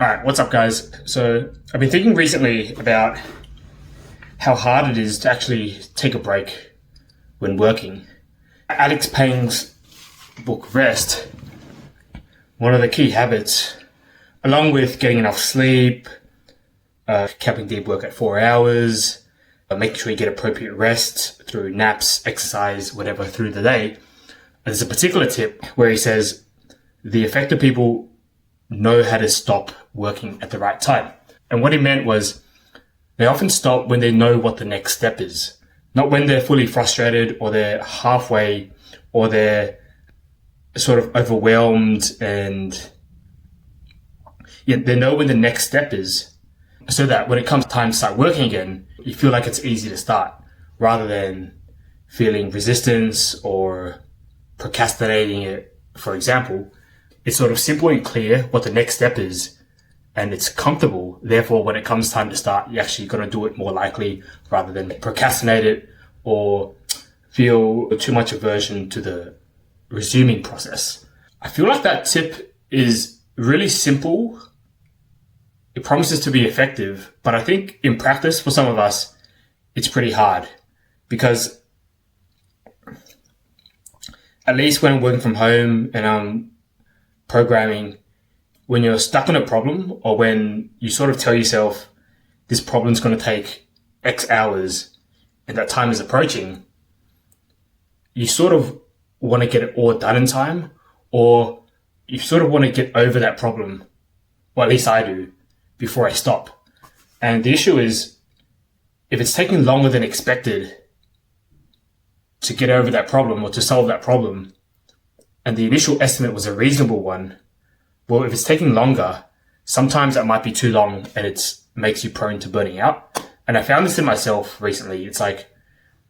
All right, what's up, guys? So I've been thinking recently about how hard it is to actually take a break when working. Alex Payne's book, Rest, one of the key habits, along with getting enough sleep, capping deep work at 4 hours, making sure you get appropriate rest through naps, exercise, whatever, through the day. There's a particular tip where he says the effective people know how to stop working at the right time. And what he meant was they often stop when they know what the next step is, not when they're fully frustrated or they're halfway or they're sort of overwhelmed, and they know when the next step is, so that when it comes time to start working again, you feel like it's easy to start rather than feeling resistance or procrastinating it. For example, it's sort of simple and clear what the next step is, and it's comfortable. Therefore, when it comes time to start, you're actually going to do it more likely rather than procrastinate it or feel too much aversion to the resuming process. I feel like that tip is really simple. It promises to be effective, but I think in practice for some of us, it's pretty hard because at least when I'm working from home and I'm programming, when you're stuck on a problem or when you sort of tell yourself this problem's going to take X hours and that time is approaching, you sort of want to get it all done in time, or you sort of want to get over that problem, or at least I do, before I stop. And the issue is, if it's taking longer than expected to get over that problem or to solve that problem, and the initial estimate was a reasonable one, well, if it's taking longer, sometimes that might be too long and it makes you prone to burning out. And I found this in myself recently. It's like,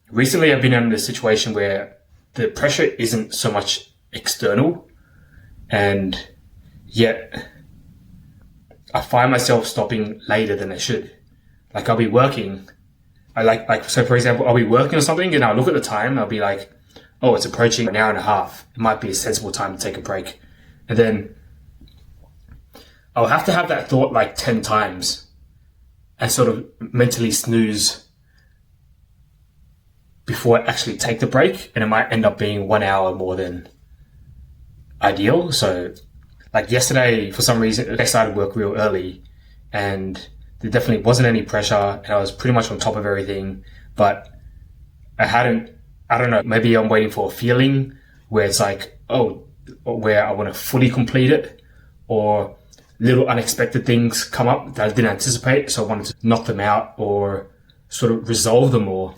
recently I've been in a situation where the pressure isn't so much external, and yet I find myself stopping later than I should. Like I'll be working, so for example, I'll be working on something and I'll look at the time and I'll be like, oh, it's approaching an hour and a half. It might be a sensible time to take a break. And then I'll have to have that thought like 10 times and sort of mentally snooze before I actually take the break. And it might end up being 1 hour more than ideal. So like yesterday, for some reason, I started work real early and there definitely wasn't any pressure and I was pretty much on top of everything, but I don't know, maybe I'm waiting for a feeling where it's like, where I want to fully complete it, or little unexpected things come up that I didn't anticipate, so I wanted to knock them out or sort of resolve them more.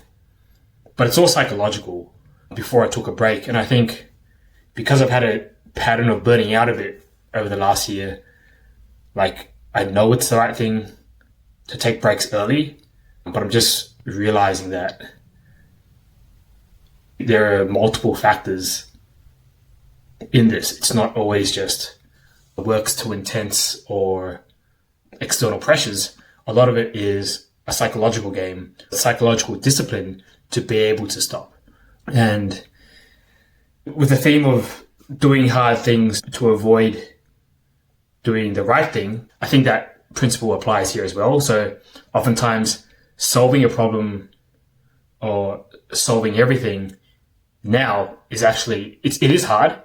But it's all psychological before I took a break. And I think because I've had a pattern of burning out of it over the last year, like I know it's the right thing to take breaks early, but I'm just realizing that there are multiple factors in this. It's not always just work's too intense or external pressures. A lot of it is a psychological game, a psychological discipline to be able to stop. And with the theme of doing hard things to avoid doing the right thing, I think that principle applies here as well. So oftentimes solving a problem or solving everything now is actually, it is hard,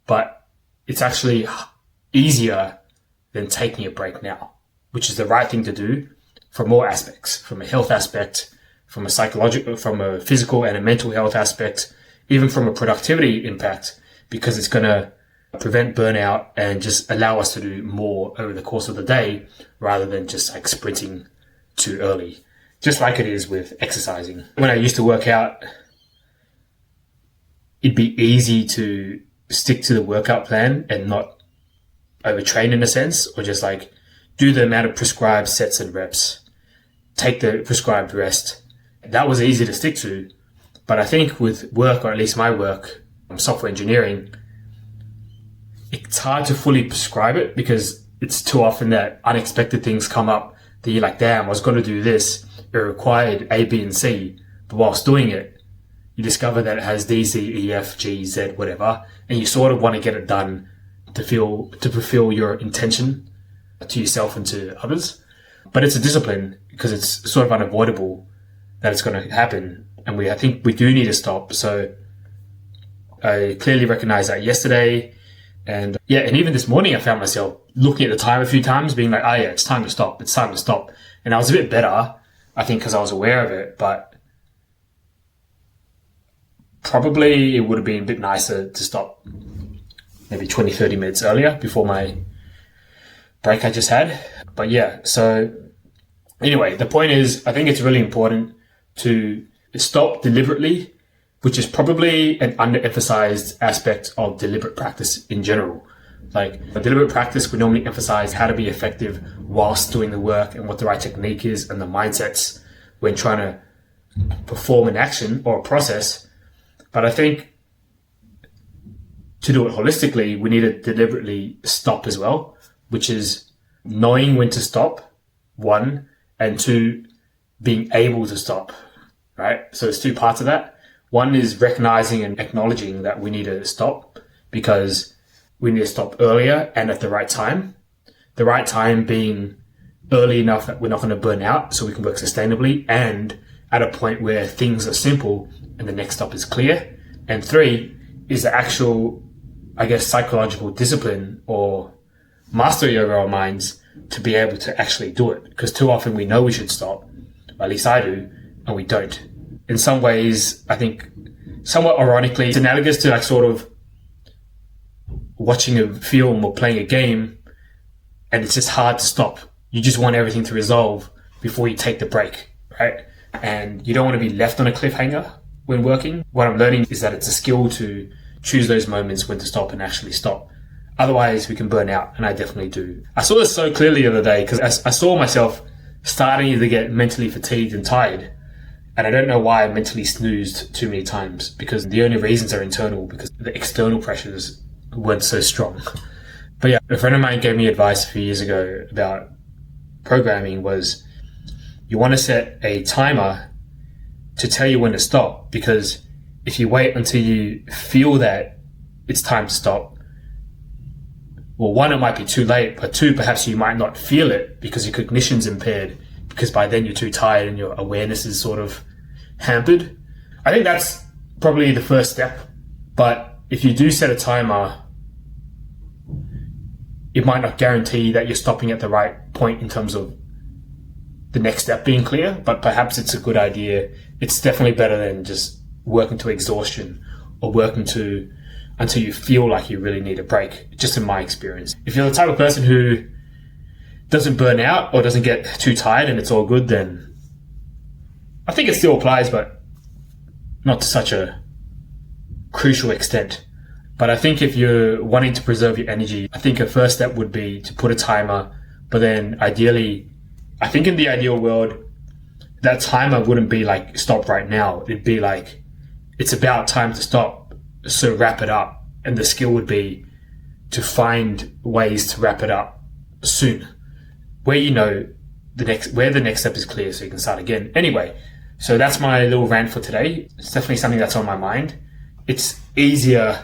but it's actually easier than taking a break now, which is the right thing to do from more aspects, from a health aspect, from a psychological, from a physical and a mental health aspect, even from a productivity impact, because it's going to prevent burnout and just allow us to do more over the course of the day rather than just like sprinting too early. Just like it is with exercising. When I used to work out, it'd be easy to stick to the workout plan and not overtrain in a sense, or just like do the amount of prescribed sets and reps, take the prescribed rest. That was easy to stick to. But I think with work, or at least my work, software engineering, it's hard to fully prescribe it because it's too often that unexpected things come up that you're like, damn, I was going to do this. It required A, B, and C. But whilst doing it, you discover that it has D, C, E, F, G, Z, whatever, and you sort of want to get it done to fulfill your intention to yourself and to others. But it's a discipline because it's sort of unavoidable that it's going to happen. And I think we do need to stop. So I clearly recognized that yesterday. And even this morning I found myself looking at the time a few times being like, oh yeah, it's time to stop. It's time to stop. And I was a bit better, I think, because I was aware of it. But probably it would have been a bit nicer to stop maybe 20, 30 minutes earlier before my break I just had. But yeah, so anyway, the point is, I think it's really important to stop deliberately, which is probably an underemphasized aspect of deliberate practice in general. Like a deliberate practice, we normally emphasize how to be effective whilst doing the work and what the right technique is and the mindsets when trying to perform an action or a process. But I think to do it holistically, we need to deliberately stop as well, which is knowing when to stop, one, and two, being able to stop, right? So there's two parts of that. One is recognizing and acknowledging that we need to stop because we need to stop earlier and at the right time. The right time being early enough that we're not going to burn out so we can work sustainably, and at a point where things are simple and the next stop is clear. And three is the actual, I guess, psychological discipline or mastery over our minds to be able to actually do it. Because too often we know we should stop, at least I do, and we don't. In some ways, I think somewhat ironically, it's analogous to like sort of watching a film or playing a game, and it's just hard to stop. You just want everything to resolve before you take the break, right? And you don't want to be left on a cliffhanger when working. What I'm learning is that it's a skill to choose those moments when to stop and actually stop. Otherwise, we can burn out, and I definitely do. I saw this so clearly the other day because I saw myself starting to get mentally fatigued and tired. And I don't know why I mentally snoozed too many times, because the only reasons are internal because the external pressures weren't so strong. But yeah, a friend of mine gave me advice a few years ago about programming was you want to set a timer to tell you when to stop, because if you wait until you feel that it's time to stop, well, one, it might be too late, but two, perhaps you might not feel it because your cognition's impaired, because by then you're too tired and your awareness is sort of hampered. I think that's probably the first step. But if you do set a timer, it might not guarantee that you're stopping at the right point in terms of the next step being clear, but perhaps it's a good idea. It's definitely better than just working to exhaustion or working to until you feel like you really need a break, just in my experience. If you're the type of person who doesn't burn out or doesn't get too tired and it's all good, then I think it still applies, but not to such a crucial extent. But I think if you're wanting to preserve your energy, I think a first step would be to put a timer, but then ideally, I think in the ideal world, that timer wouldn't be like stop right now. It'd be like, it's about time to stop, so wrap it up. And the skill would be to find ways to wrap it up soon, where you know where the next step is clear so you can start again. Anyway, so that's my little rant for today. It's definitely something that's on my mind. It's easier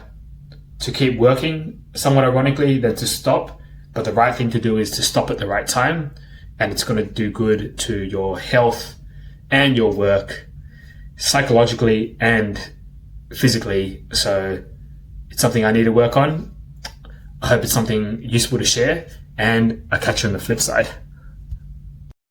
to keep working, somewhat ironically, than to stop. But the right thing to do is to stop at the right time, and it's going to do good to your health and your work, psychologically and physically. So it's something I need to work on. I hope it's something useful to share, and I'll catch you on the flip side.